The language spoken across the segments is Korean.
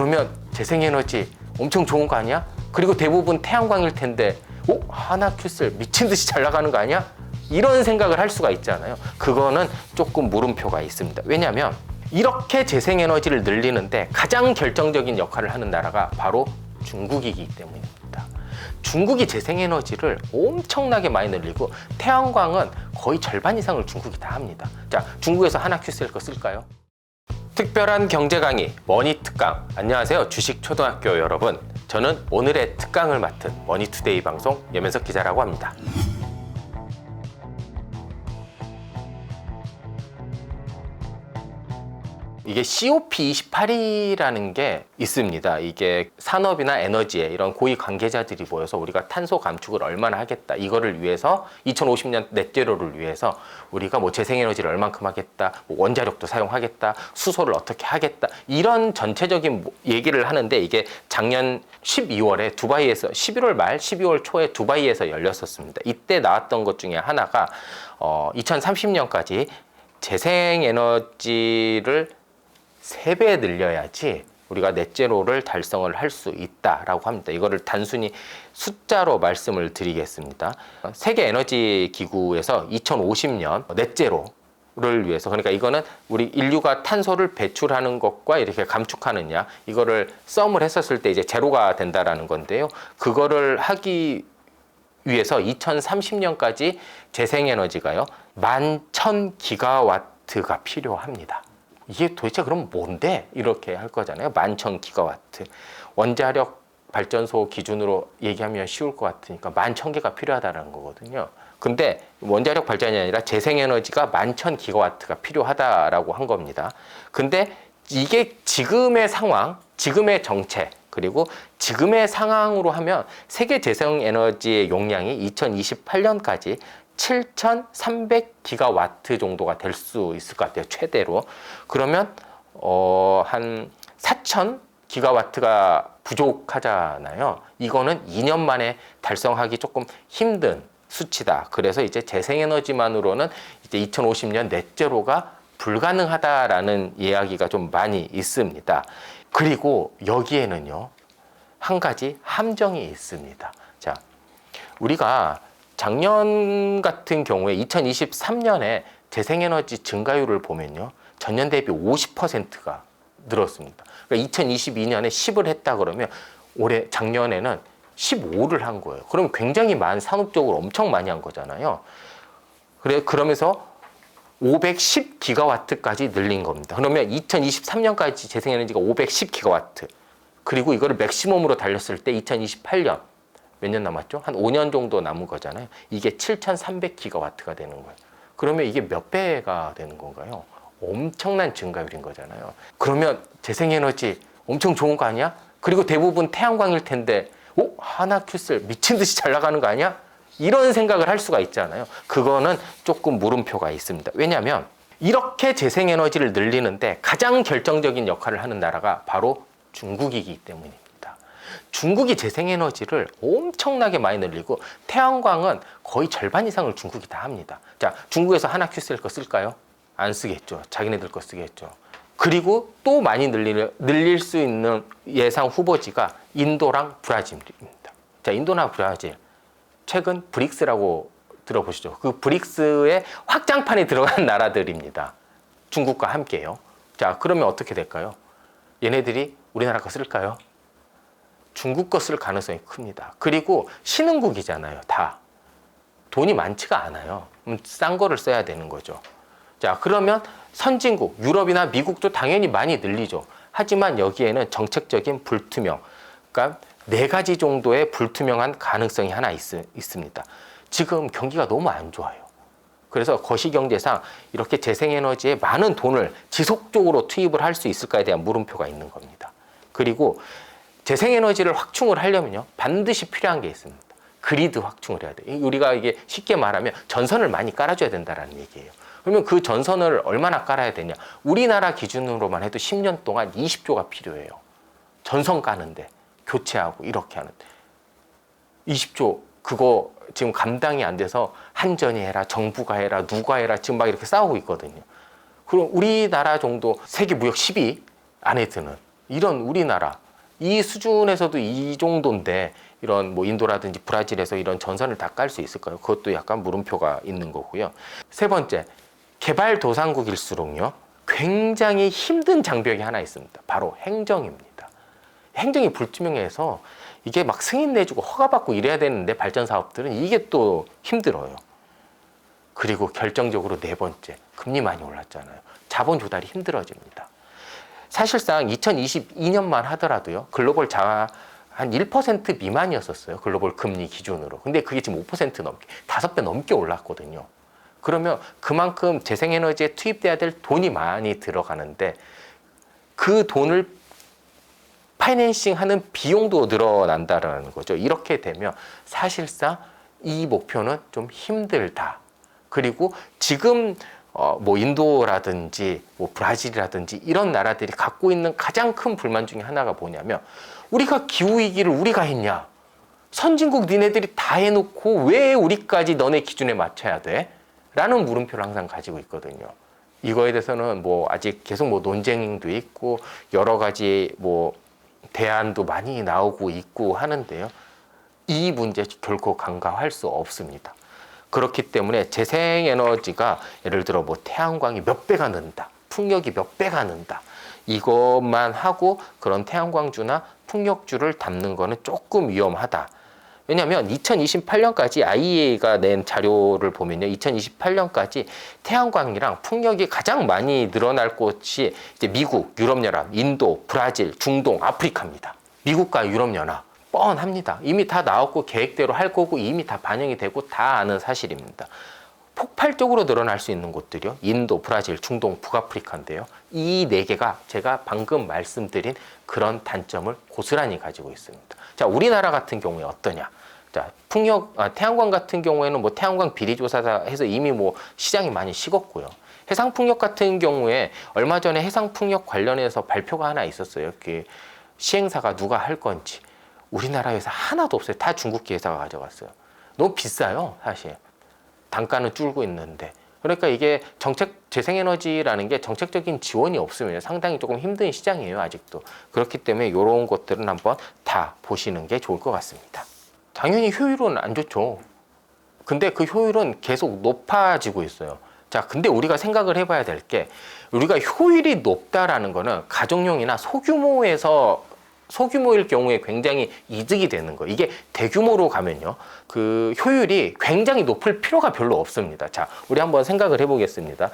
그러면 재생에너지 엄청 좋은 거 아니야? 그리고 대부분 태양광일 텐데 하나큐셀 미친 듯이 잘 나가는 거 아니야? 이런 생각을 할 수가 있잖아요. 그거는 조금 물음표가 있습니다. 왜냐하면 이렇게 재생에너지를 늘리는데 가장 결정적인 역할을 하는 나라가 바로 중국이기 때문입니다. 중국이 재생에너지를 엄청나게 많이 늘리고 태양광은 거의 절반 이상을 중국이 다 합니다. 자, 중국에서 하나큐셀 거 쓸까요? 특별한 경제 강의 머니특강. 안녕하세요, 주식초등학교 여러분. 저는 오늘의 특강을 맡은 머니투데이 방송 염현석 기자라고 합니다. 이게 COP28이라는 게 있습니다. 이게 산업이나 에너지에 이런 고위 관계자들이 모여서 우리가 탄소 감축을 얼마나 하겠다, 이거를 위해서 2050년 넷제로를 위해서 우리가 뭐 재생에너지를 얼만큼 하겠다, 뭐 원자력도 사용하겠다, 수소를 어떻게 하겠다, 이런 전체적인 얘기를 하는데, 이게 작년 12월에 두바이에서 11월 말 12월 초에 두바이에서 열렸었습니다. 이때 나왔던 것 중에 하나가 2030년까지 재생에너지를 3배 늘려야지 우리가 넷제로를 달성을 할 수 있다라고 합니다. 이거를 단순히 숫자로 말씀을 드리겠습니다. 세계 에너지 기구에서 2050년 넷제로를 위해서, 그러니까 이거는 우리 인류가 탄소를 배출하는 것과 이렇게 감축하느냐, 이거를 썸을 했었을 때 이제 제로가 된다라는 건데요. 그거를 하기 위해서 2030년까지 재생에너지가요 11,000기가와트가 필요합니다. 이게 도대체 그럼 뭔데? 이렇게 할 거잖아요. 11,000기가와트. 원자력 발전소 기준으로 얘기하면 쉬울 것 같으니까 11,000개가 필요하다는 거거든요. 근데 원자력 발전이 아니라 재생에너지가 11,000기가와트가 필요하다라고 한 겁니다. 근데 이게 지금의 상황, 지금의 정책, 그리고 지금의 상황으로 하면 세계 재생에너지의 용량이 2028년까지 7,300기가와트 정도가 될 수 있을 것 같아요, 최대로. 그러면 한 4,000기가와트가 부족하잖아요. 이거는 2년 만에 달성하기 조금 힘든 수치다. 그래서 이제 재생에너지만으로는 이제 2050년 넷제로가 불가능하다라는 이야기가 좀 많이 있습니다. 그리고 여기에는요, 한 가지 함정이 있습니다. 자, 우리가 작년 같은 경우에 2023년에 재생에너지 증가율을 보면요, 전년 대비 50%가 늘었습니다. 그러니까 2022년에 10을 했다 그러면 작년에는 15를 한 거예요. 그럼 굉장히 산업적으로 엄청 많이 한 거잖아요. 그러면서 510기가와트까지 늘린 겁니다. 그러면 2023년까지 재생에너지가 510기가와트. 그리고 이거를 맥시멈으로 달렸을 때 2028년 몇 년 남았죠? 한 5년 정도 남은 거잖아요. 이게 7,300기가와트가 되는 거예요. 그러면 이게 몇 배가 되는 건가요? 엄청난 증가율인 거잖아요. 그러면 재생에너지 엄청 좋은 거 아니야? 그리고 대부분 태양광일 텐데 하나큐셀 미친 듯이 잘 나가는 거 아니야? 이런 생각을 할 수가 있잖아요. 그거는 조금 물음표가 있습니다. 왜냐하면 이렇게 재생에너지를 늘리는데 가장 결정적인 역할을 하는 나라가 바로 중국이기 때문입니다. 중국이 재생에너지를 엄청나게 많이 늘리고 태양광은 거의 절반 이상을 중국이 다 합니다. 자, 중국에서 하나큐셀 거 쓸까요? 안 쓰겠죠. 자기네들 거 쓰겠죠. 그리고 또 많이 늘릴 수 있는 예상 후보지가 인도랑 브라질입니다. 자, 인도나 브라질, 최근 브릭스라고 들어보시죠. 그 브릭스의 확장판이 들어간 나라들입니다. 중국과 함께요. 자, 그러면 어떻게 될까요? 얘네들이 우리나라 거 쓸까요? 중국 거 쓸 가능성이 큽니다. 그리고 신흥국이잖아요, 다. 돈이 많지가 않아요. 싼 거를 써야 되는 거죠. 자, 그러면 선진국, 유럽이나 미국도 당연히 많이 늘리죠. 하지만 여기에는 정책적인 불투명, 그러니까 4가지 정도의 불투명한 가능성이 하나 있습니다. 지금 경기가 너무 안 좋아요. 그래서 거시경제상 이렇게 재생에너지에 많은 돈을 지속적으로 투입을 할 수 있을까에 대한 물음표가 있는 겁니다. 그리고 재생에너지를 확충을 하려면요, 반드시 필요한 게 있습니다. 그리드 확충을 해야 돼요. 우리가 이게 쉽게 말하면 전선을 많이 깔아줘야 된다는 얘기예요. 그러면 그 전선을 얼마나 깔아야 되냐? 우리나라 기준으로만 해도 10년 동안 20조가 필요해요. 전선 까는데, 교체하고 이렇게 하는데. 20조, 그거 지금 감당이 안 돼서 한전이 해라, 정부가 해라, 누가 해라, 지금 막 이렇게 싸우고 있거든요. 그럼 우리나라 정도 세계 무역 10위 안에 드는 이런 우리나라 이 수준에서도 이 정도인데 이런 뭐 인도라든지 브라질에서 이런 전선을 다 깔 수 있을까요? 그것도 약간 물음표가 있는 거고요. 세 번째, 개발도상국일수록요 굉장히 힘든 장벽이 하나 있습니다. 바로 행정입니다. 행정이 불투명해서 이게 막 승인 내주고 허가받고 이래야 되는데 발전 사업들은 이게 또 힘들어요. 그리고 결정적으로 네 번째, 금리 많이 올랐잖아요. 자본 조달이 힘들어집니다. 사실상 2022년만 하더라도요, 글로벌 자가 한 1% 미만이었었어요. 글로벌 금리 기준으로. 근데 그게 지금 5% 넘게, 5배 넘게 올랐거든요. 그러면 그만큼 재생에너지에 투입돼야 될 돈이 많이 들어가는데 그 돈을 파이낸싱 하는 비용도 늘어난다는 거죠. 이렇게 되면 사실상 이 목표는 좀 힘들다. 그리고 지금 뭐 인도라든지 뭐 브라질이라든지 이런 나라들이 갖고 있는 가장 큰 불만 중에 하나가 뭐냐면 우리가 기후위기를 우리가 했냐? 선진국 니네들이 다 해놓고 왜 우리까지 너네 기준에 맞춰야 돼? 라는 물음표를 항상 가지고 있거든요. 이거에 대해서는 뭐 아직 계속 뭐 논쟁도 있고 여러 가지 뭐 대안도 많이 나오고 있고 하는데요. 이 문제 결코 간과할 수 없습니다. 그렇기 때문에 재생에너지가 예를 들어 뭐 태양광이 몇 배가 는다, 풍력이 몇 배가 는다. 이것만 하고 그런 태양광주나 풍력주를 담는 거는 조금 위험하다. 왜냐하면 2028년까지 IEA가 낸 자료를 보면요, 2028년까지 태양광이랑 풍력이 가장 많이 늘어날 곳이 이제 미국, 유럽연합, 인도, 브라질, 중동, 아프리카입니다. 미국과 유럽연합 뻔합니다. 이미 다 나왔고 계획대로 할 거고 이미 다 반영이 되고 다 아는 사실입니다. 폭발적으로 늘어날 수 있는 곳들이요, 인도, 브라질, 중동, 북아프리카인데요. 이 네 개가 제가 방금 말씀드린 그런 단점을 고스란히 가지고 있습니다. 자, 우리나라 같은 경우에 어떠냐? 자, 태양광 같은 경우에는 뭐 태양광 비리조사 해서 이미 뭐 시장이 많이 식었고요. 해상풍력 같은 경우에 얼마 전에 해상풍력 관련해서 발표가 하나 있었어요. 그 시행사가 누가 할 건지. 우리나라 회사 하나도 없어요. 다 중국계 회사가 가져갔어요. 너무 비싸요, 사실. 단가는 줄고 있는데. 그러니까 이게 재생에너지라는 게 정책적인 지원이 없으면 상당히 조금 힘든 시장이에요, 아직도. 그렇기 때문에 이런 것들은 한번 다 보시는 게 좋을 것 같습니다. 당연히 효율은 안 좋죠. 근데 그 효율은 계속 높아지고 있어요. 자, 근데 우리가 생각을 해봐야 될 게, 우리가 효율이 높다라는 거는 가정용이나 소규모일 경우에 굉장히 이득이 되는 거예요. 이게 대규모로 가면요, 그 효율이 굉장히 높을 필요가 별로 없습니다. 자, 우리 한번 생각을 해보겠습니다.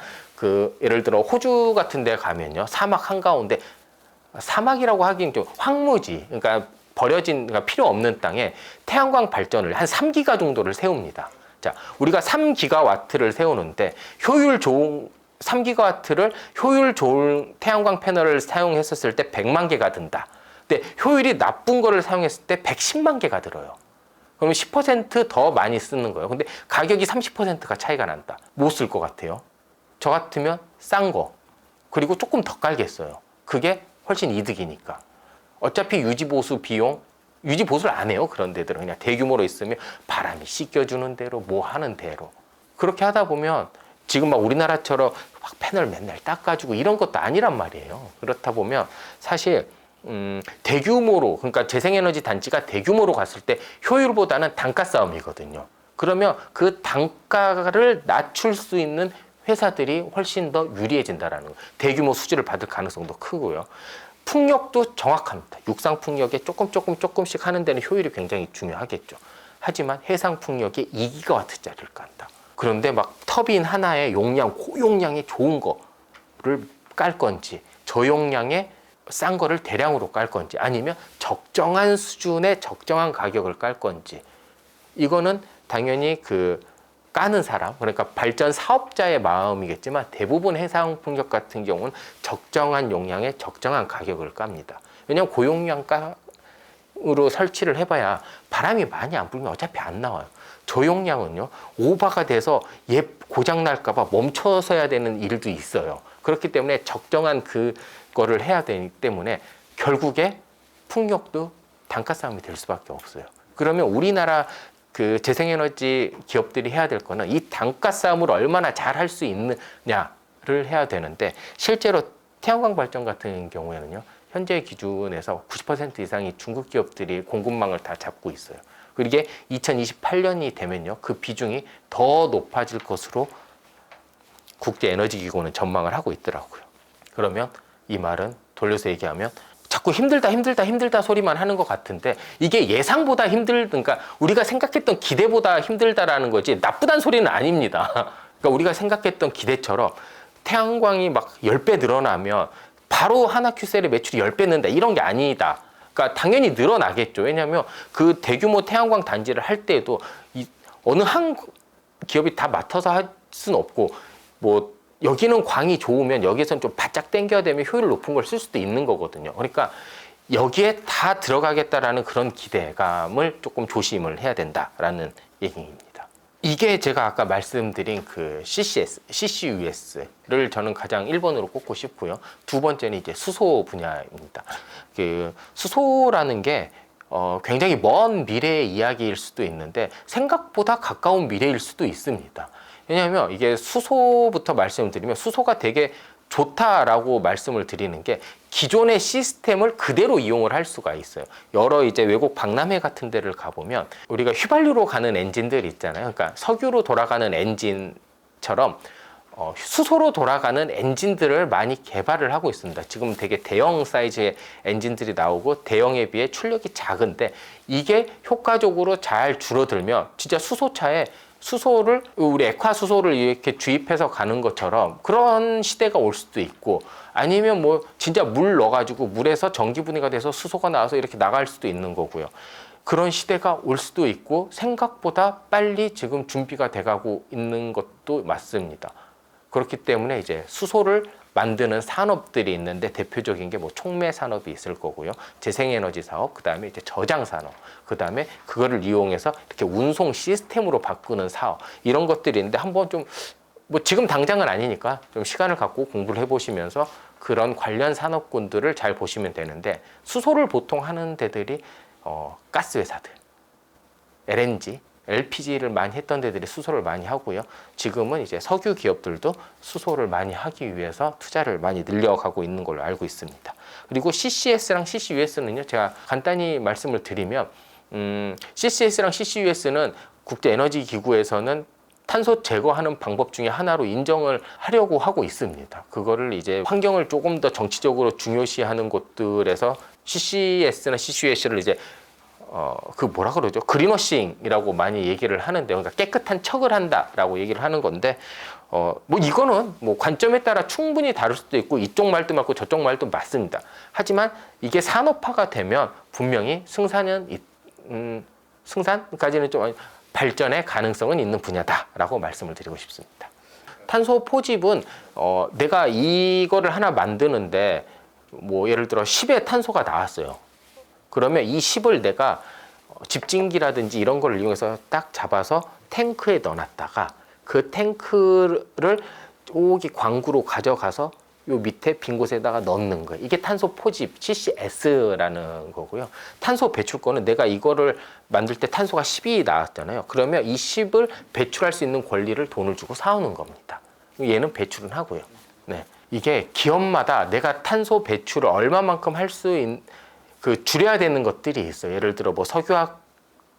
예를 들어 호주 같은 데 가면요, 사막 한가운데, 사막이라고 하기엔 좀 황무지, 그러니까 그러니까 필요 없는 땅에 태양광 발전을 한 3기가 정도를 세웁니다. 자, 우리가 3기가와트를 세우는데 3기가와트를 효율 좋은 태양광 패널을 사용했었을 때 100만 개가 든다. 근데 효율이 나쁜 거를 사용했을 때 110만 개가 들어요. 그러면 10% 더 많이 쓰는 거예요. 근데 가격이 30%가 차이가 난다. 못 쓸 것 같아요. 저 같으면 싼 거, 그리고 조금 더 깔겠어요. 그게 훨씬 이득이니까. 어차피 유지보수 비용, 유지보수를 안 해요. 그런 데들은 그냥 대규모로 있으면 바람이 씻겨주는 대로 뭐 하는 대로. 그렇게 하다 보면 지금 막 우리나라처럼 막 패널 맨날 닦아주고 이런 것도 아니란 말이에요. 그렇다 보면 사실 대규모로, 그러니까 재생에너지 단지가 대규모로 갔을 때 효율보다는 단가 싸움이거든요. 그러면 그 단가를 낮출 수 있는 회사들이 훨씬 더 유리해진다라는 거예요. 대규모 수주를 받을 가능성도 크고요. 풍력도 정확합니다. 육상 풍력에 조금씩 하는 데는 효율이 굉장히 중요하겠죠. 하지만 해상 풍력에 2기가와트짜리를 깐다. 그런데 막 터빈 하나에 고용량의 좋은 거를 깔 건지, 저용량의 싼 거를 대량으로 깔 건지, 아니면 적정한 수준의 적정한 가격을 깔 건지, 이거는 당연히 까는 사람, 그러니까 발전 사업자의 마음이겠지만 대부분 해상 풍력 같은 경우는 적정한 용량에 적정한 가격을 깝니다. 왜냐하면 고용량가로 설치를 해봐야 바람이 많이 안 불면 어차피 안 나와요. 저용량은요, 오버가 돼서 고장 날까봐 멈춰서야 되는 일도 있어요. 그렇기 때문에 적정한 그거를 해야 되기 때문에 결국에 풍력도 단가 싸움이 될 수밖에 없어요. 그러면 우리나라 재생에너지 기업들이 해야 될 거는 이 단가 싸움을 얼마나 잘 할 수 있느냐를 해야 되는데, 실제로 태양광 발전 같은 경우에는요, 현재 기준에서 90% 이상이 중국 기업들이 공급망을 다 잡고 있어요. 그리고 이게 2028년이 되면요, 그 비중이 더 높아질 것으로 국제에너지기구는 전망을 하고 있더라고요. 그러면 이 말은 돌려서 얘기하면 자꾸 힘들다 소리만 하는 것 같은데 이게 예상보다 그러니까 우리가 생각했던 기대보다 힘들다라는 거지 나쁘다는 소리는 아닙니다. 그러니까 우리가 생각했던 기대처럼 태양광이 막 10배 늘어나면 바로 하나큐셀의 매출이 10배 는다 이런 게 아니다. 그러니까 당연히 늘어나겠죠. 왜냐하면 그 대규모 태양광 단지를 할 때에도 어느 한 기업이 다 맡아서 할 수는 없고 뭐 여기는 광이 좋으면 여기에서는 좀 바짝 당겨야 되면 효율 높은 걸 쓸 수도 있는 거거든요. 그러니까 여기에 다 들어가겠다라는 그런 기대감을 조금 조심을 해야 된다라는 얘기입니다. 이게 제가 아까 말씀드린 그 CCUS를 저는 가장 1번으로 꼽고 싶고요. 두 번째는 이제 수소 분야입니다. 그 수소라는 게 굉장히 먼 미래의 이야기일 수도 있는데 생각보다 가까운 미래일 수도 있습니다. 왜냐하면 이게 수소부터 말씀을 드리면 수소가 되게 좋다라고 말씀을 드리는 게 기존의 시스템을 그대로 이용을 할 수가 있어요. 여러 이제 외국 박람회 같은 데를 가보면 우리가 휘발유로 가는 엔진들 있잖아요. 그러니까 석유로 돌아가는 엔진처럼 수소로 돌아가는 엔진들을 많이 개발을 하고 있습니다. 지금 되게 대형 사이즈의 엔진들이 나오고 대형에 비해 출력이 작은데 이게 효과적으로 잘 줄어들면 진짜 수소차에 수소를 우리 액화 수소를 이렇게 주입해서 가는 것처럼 그런 시대가 올 수도 있고 아니면 뭐 진짜 물 넣어가지고 물에서 전기분해가 돼서 수소가 나와서 이렇게 나갈 수도 있는 거고요. 그런 시대가 올 수도 있고 생각보다 빨리 지금 준비가 돼가고 있는 것도 맞습니다. 그렇기 때문에 이제 수소를 만드는 산업들이 있는데 대표적인 게 뭐 촉매 산업이 있을 거고요. 재생에너지 사업, 그 다음에 이제 저장 산업, 그 다음에 그거를 이용해서 이렇게 운송 시스템으로 바꾸는 사업 이런 것들이 있는데 한번 좀 뭐 지금 당장은 아니니까 좀 시간을 갖고 공부를 해보시면서 그런 관련 산업군들을 잘 보시면 되는데 수소를 보통 하는 데들이 가스 회사들, LNG, LPG를 많이 했던 데들이 수소를 많이 하고요. 지금은 이제 석유 기업들도 수소를 많이 하기 위해서 투자를 많이 늘려가고 있는 걸로 알고 있습니다. 그리고 CCS랑 CCUS는요, 제가 간단히 말씀을 드리면, CCS랑 CCUS는 국제에너지기구에서는 탄소 제거하는 방법 중에 하나로 인정을 하려고 하고 있습니다. 그거를 이제 환경을 조금 더 정치적으로 중요시하는 곳들에서 CCS나 CCUS를 이제 그 뭐라 그러죠? 그린워싱이라고 많이 얘기를 하는데, 그러니까 깨끗한 척을 한다라고 얘기를 하는 건데, 뭐 이거는 뭐 관점에 따라 충분히 다를 수도 있고 이쪽 말도 맞고 저쪽 말도 맞습니다. 하지만 이게 산업화가 되면 분명히 승산까지는 좀 발전의 가능성은 있는 분야다라고 말씀을 드리고 싶습니다. 탄소 포집은 내가 이거를 하나 만드는데 뭐 예를 들어 10의 탄소가 나왔어요. 그러면 이 10을 내가 집진기라든지 이런 걸 이용해서 딱 잡아서 탱크에 넣어놨다가 그 탱크를 저기 광구로 가져가서 요 밑에 빈 곳에다가 넣는 거예요. 이게 탄소 포집, CCS라는 거고요. 탄소 배출권은 내가 이거를 만들 때 탄소가 10이 나왔잖아요. 그러면 이 10을 배출할 수 있는 권리를 돈을 주고 사오는 겁니다. 얘는 배출은 하고요. 네. 이게 기업마다 내가 탄소 배출을 얼마만큼 할 수 있는 줄여야 되는 것들이 있어요. 예를 들어 뭐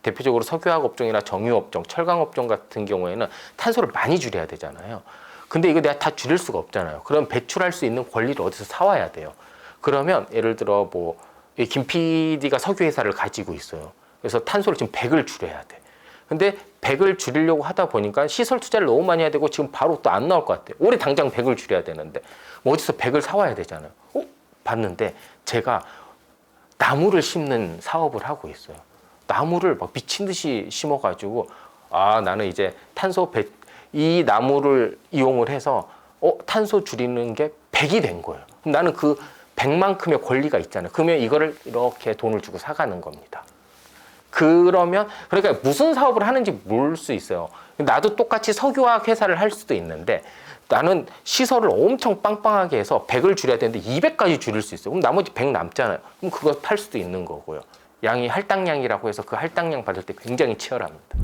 대표적으로 석유화학 업종이나 정유 업종, 철강 업종 같은 경우에는 탄소를 많이 줄여야 되잖아요. 근데 이거 내가 다 줄일 수가 없잖아요. 그럼 배출할 수 있는 권리를 어디서 사와야 돼요. 그러면 예를 들어 뭐 김 PD가 석유 회사를 가지고 있어요. 그래서 탄소를 지금 100을 줄여야 돼. 근데 100을 줄이려고 하다 보니까 시설 투자를 너무 많이 해야 되고 지금 바로 또 안 나올 것 같아요. 올해 당장 100을 줄여야 되는데 뭐 어디서 100을 사와야 되잖아요. 봤는데 제가 나무를 심는 사업을 하고 있어요. 나무를 막 미친 듯이 심어가지고 나는 이제 이 나무를 이용을 해서 탄소 줄이는 게 100이 된 거예요. 그럼 나는 그 100만큼의 권리가 있잖아요. 그러면 이거를 이렇게 돈을 주고 사가는 겁니다. 그러니까 무슨 사업을 하는지 모를 수 있어요. 나도 똑같이 석유화학 회사를 할 수도 있는데 나는 시설을 엄청 빵빵하게 해서 100을 줄여야 되는데 200까지 줄일 수 있어요. 그럼 나머지 100 남잖아요. 그럼 그거 팔 수도 있는 거고요. 양이 할당량이라고 해서 그 할당량 받을 때 굉장히 치열합니다.